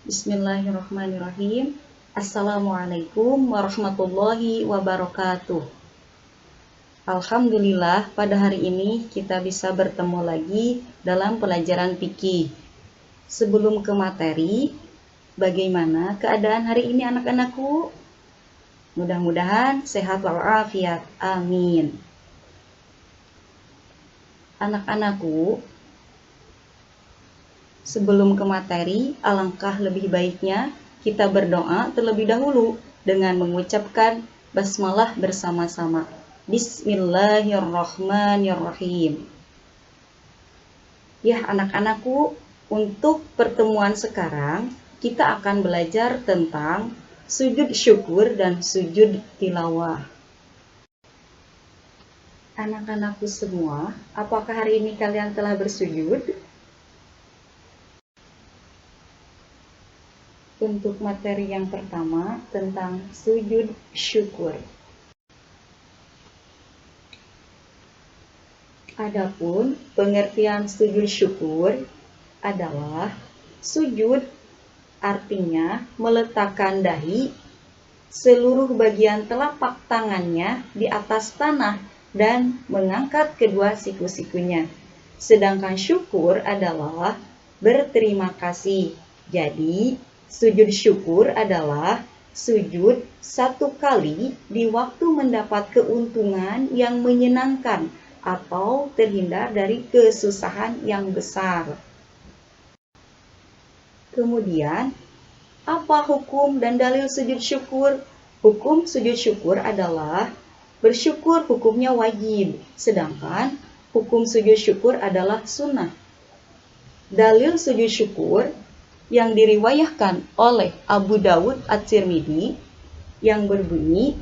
Bismillahirrahmanirrahim. Assalamualaikum warahmatullahi wabarakatuh. Alhamdulillah, pada hari ini kita bisa bertemu lagi dalam pelajaran fikih. Sebelum ke materi, bagaimana keadaan hari ini anak-anakku? Mudah-mudahan sehat walafiat. Amin. Anak-anakku, sebelum ke materi, alangkah lebih baiknya kita berdoa terlebih dahulu dengan mengucapkan basmalah bersama-sama. Bismillahirrahmanirrahim. Ya anak-anakku, untuk pertemuan sekarang kita akan belajar tentang sujud syukur dan sujud tilawah. Anak-anakku semua, apakah hari ini kalian telah bersujud? Untuk materi yang pertama tentang sujud syukur. Adapun pengertian sujud syukur adalah sujud artinya meletakkan dahi seluruh bagian telapak tangannya di atas tanah dan mengangkat kedua siku-sikunya. Sedangkan syukur adalah berterima kasih. Jadi sujud syukur adalah sujud satu kali di waktu mendapat keuntungan yang menyenangkan atau terhindar dari kesusahan yang besar. Kemudian, apa hukum dan dalil sujud syukur? Hukum sujud syukur adalah bersyukur hukumnya wajib, sedangkan hukum sujud syukur adalah sunnah. Dalil sujud syukur yang diriwayahkan oleh Abu Dawud At-Tirmidzi yang berbunyi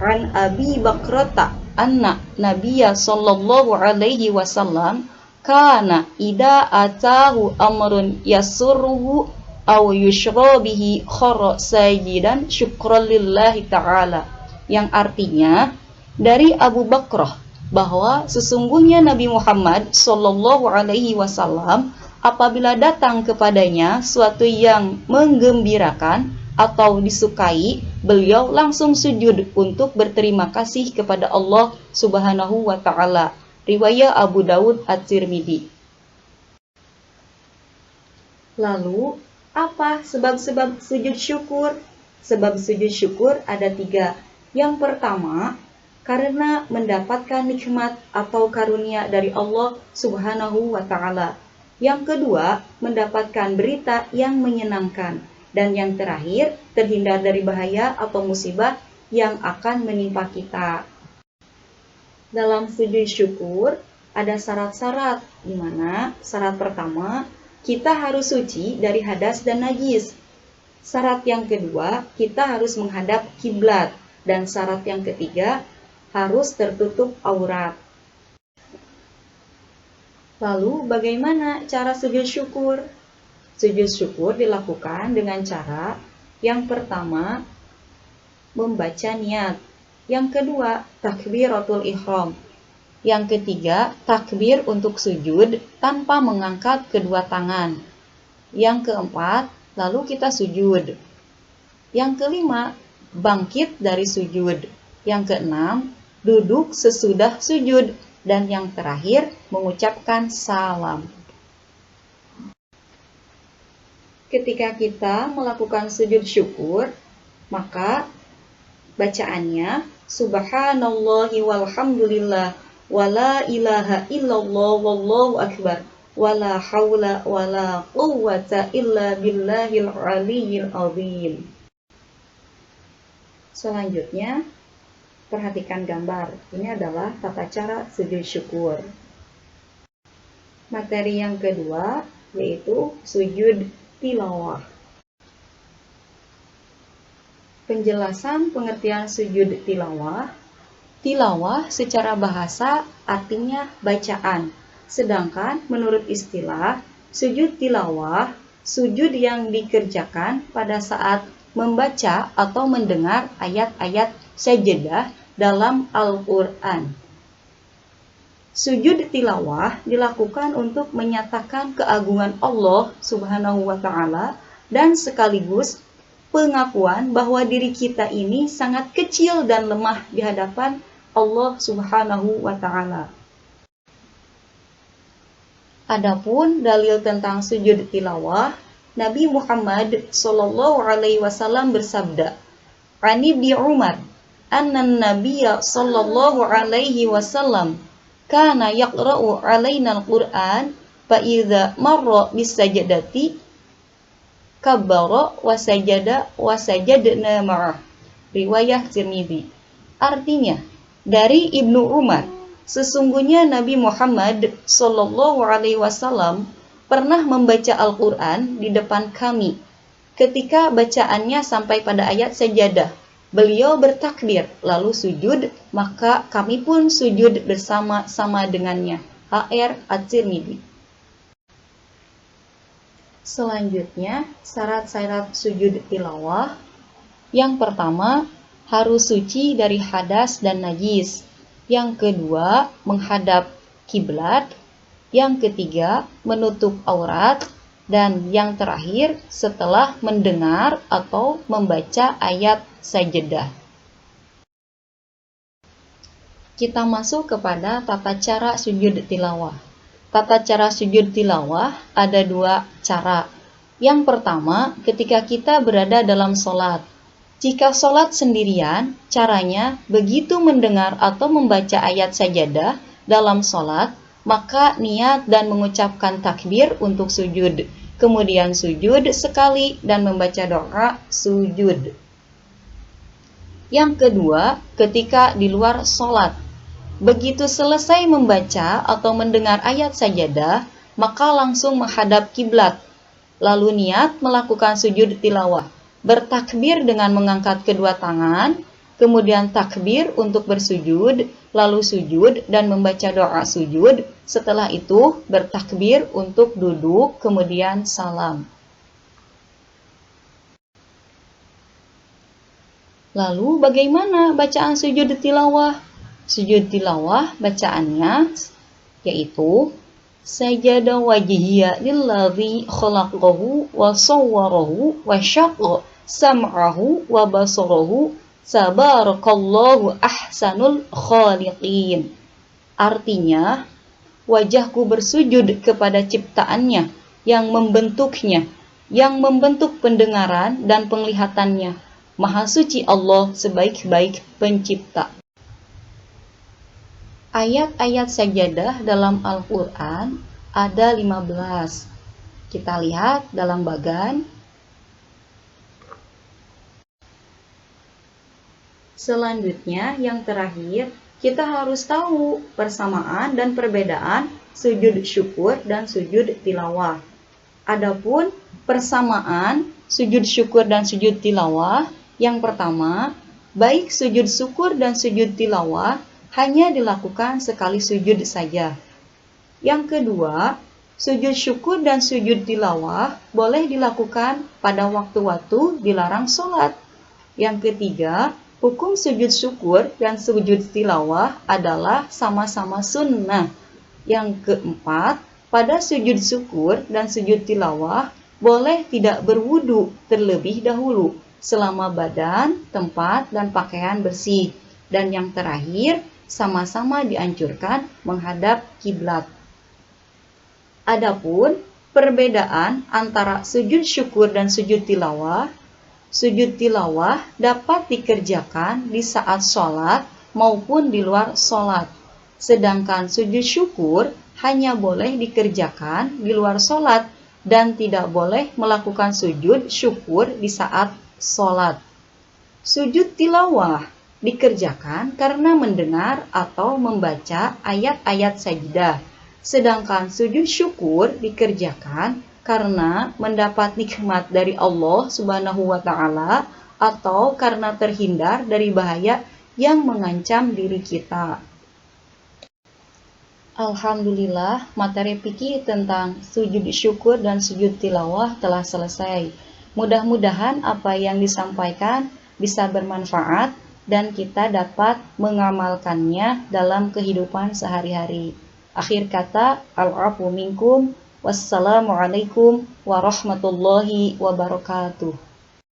an Abi Bakrata anna Nabiyya sallallahu alaihi wasallam kana ida atahu amrun yasurruhu aw yushra bihi khara sayyidan syukran lillahi ta'ala, yang artinya dari Abu Bakrah bahwa sesungguhnya Nabi Muhammad sallallahu alaihi wasallam apabila datang kepadanya suatu yang menggembirakan atau disukai, beliau langsung sujud untuk berterima kasih kepada Allah Subhanahu wa Ta'ala. Riwayat Abu Dawud At-Tirmidzi. Lalu, apa sebab-sebab sujud syukur? Sebab sujud syukur ada 3. Yang pertama, karena mendapatkan nikmat atau karunia dari Allah Subhanahu wa Ta'ala. Yang kedua, mendapatkan berita yang menyenangkan. Dan yang terakhir, terhindar dari bahaya atau musibah yang akan menimpa kita. Dalam sujud syukur, ada syarat-syarat, di mana syarat pertama, kita harus suci dari hadas dan najis. Syarat yang kedua, kita harus menghadap kiblat. Dan syarat yang ketiga, harus tertutup aurat. Lalu bagaimana cara sujud syukur? Sujud syukur dilakukan dengan cara yang pertama membaca niat, yang kedua takbiratul ihram, yang ketiga takbir untuk sujud tanpa mengangkat kedua tangan, yang keempat lalu kita sujud, yang kelima bangkit dari sujud, yang keenam duduk sesudah sujud, dan yang terakhir mengucapkan salam. Ketika kita melakukan sujud syukur, maka bacaannya subhanallahi walhamdulillah wala ilaha illallah wallahu akbar wala haula wala quwwata illa billahil aliyyil azim. Selanjutnya, perhatikan gambar. Ini adalah tata cara sujud syukur. Materi yang kedua yaitu sujud tilawah. Penjelasan pengertian sujud tilawah. Tilawah secara bahasa artinya bacaan. Sedangkan menurut istilah, sujud tilawah, sujud yang dikerjakan pada saat membaca atau mendengar ayat-ayat sajadah dalam Al-Quran. Sujud tilawah dilakukan untuk menyatakan keagungan Allah Subhanahu wa Ta'ala dan sekaligus pengakuan bahwa diri kita ini sangat kecil dan lemah di hadapan Allah Subhanahu wa Ta'ala. Adapun dalil tentang sujud tilawah, Nabi Muhammad sallallahu alaihi wasallam bersabda, "Ani Ibnu Umar, anna Nabiyya sallallahu alaihi wasallam kana yaqra'u alaina al-Qur'an fa idza marra bis-sajdati kabbara wa sajadna ma'ah." Riwayah Tirmidzi. Artinya, dari Ibnu Umar, sesungguhnya Nabi Muhammad sallallahu alaihi wasallam pernah membaca Al-Qur'an di depan kami. Ketika bacaannya sampai pada ayat sajadah, beliau bertakbir lalu sujud, maka kami pun sujud bersama-sama dengannya. HR At-Tirmidzi. Selanjutnya, syarat-syarat sujud tilawah. Yang pertama, harus suci dari hadas dan najis. Yang kedua, menghadap kiblat. Yang ketiga, menutup aurat. Dan yang terakhir, setelah mendengar atau membaca ayat sajadah. Kita masuk kepada tata cara sujud tilawah. Tata cara sujud tilawah ada dua cara. Yang pertama, ketika kita berada dalam sholat. Jika sholat sendirian, caranya begitu mendengar atau membaca ayat sajadah dalam sholat, maka niat dan mengucapkan takbir untuk sujud. Kemudian sujud sekali dan membaca doa sujud. Yang kedua, ketika di luar sholat. Begitu selesai membaca atau mendengar ayat sajadah, maka langsung menghadap kiblat. Lalu niat melakukan sujud tilawah. Bertakbir dengan mengangkat kedua tangan, kemudian takbir untuk bersujud, lalu sujud dan membaca doa sujud. Setelah itu bertakbir untuk duduk, kemudian salam. Lalu bagaimana bacaan sujud tilawah? Sujud tilawah bacaannya yaitu sajada wajhiya lillazi khalaqahu wa sawwarahu wa syaqqa sam'ahu wa basarahu sabarakallahu ahsanul khaliqin. Artinya, wajahku bersujud kepada ciptaannya yang membentuknya, yang membentuk pendengaran dan penglihatannya. Maha suci Allah sebaik-baik pencipta. Ayat-ayat sajadah dalam Al-Quran ada 15. Kita lihat dalam bagan. Selanjutnya, yang terakhir, kita harus tahu persamaan dan perbedaan sujud syukur dan sujud tilawah. Adapun persamaan sujud syukur dan sujud tilawah, yang pertama, baik sujud syukur dan sujud tilawah hanya dilakukan sekali sujud saja. Yang kedua, sujud syukur dan sujud tilawah boleh dilakukan pada waktu-waktu dilarang sholat. Yang ketiga, hukum sujud syukur dan sujud tilawah adalah sama-sama sunnah. Yang keempat, pada sujud syukur dan sujud tilawah boleh tidak berwudu terlebih dahulu selama badan, tempat, dan pakaian bersih. Dan yang terakhir, sama-sama dianjurkan menghadap kiblat. Adapun perbedaan antara sujud syukur dan sujud tilawah dapat dikerjakan di saat sholat maupun di luar sholat. Sedangkan sujud syukur hanya boleh dikerjakan di luar sholat dan tidak boleh melakukan sujud syukur di saat sholat. Sujud tilawah dikerjakan karena mendengar atau membaca ayat-ayat sajadah. Sedangkan sujud syukur dikerjakan karena mendapat nikmat dari Allah Subhanahu wa Ta'ala atau karena terhindar dari bahaya yang mengancam diri kita. Alhamdulillah, materi fikih tentang sujud syukur dan sujud tilawah telah selesai. Mudah-mudahan apa yang disampaikan bisa bermanfaat dan kita dapat mengamalkannya dalam kehidupan sehari-hari. Akhir kata, al-'afwu minkum Wassalamualaikum warahmatullahi wabarakatuh.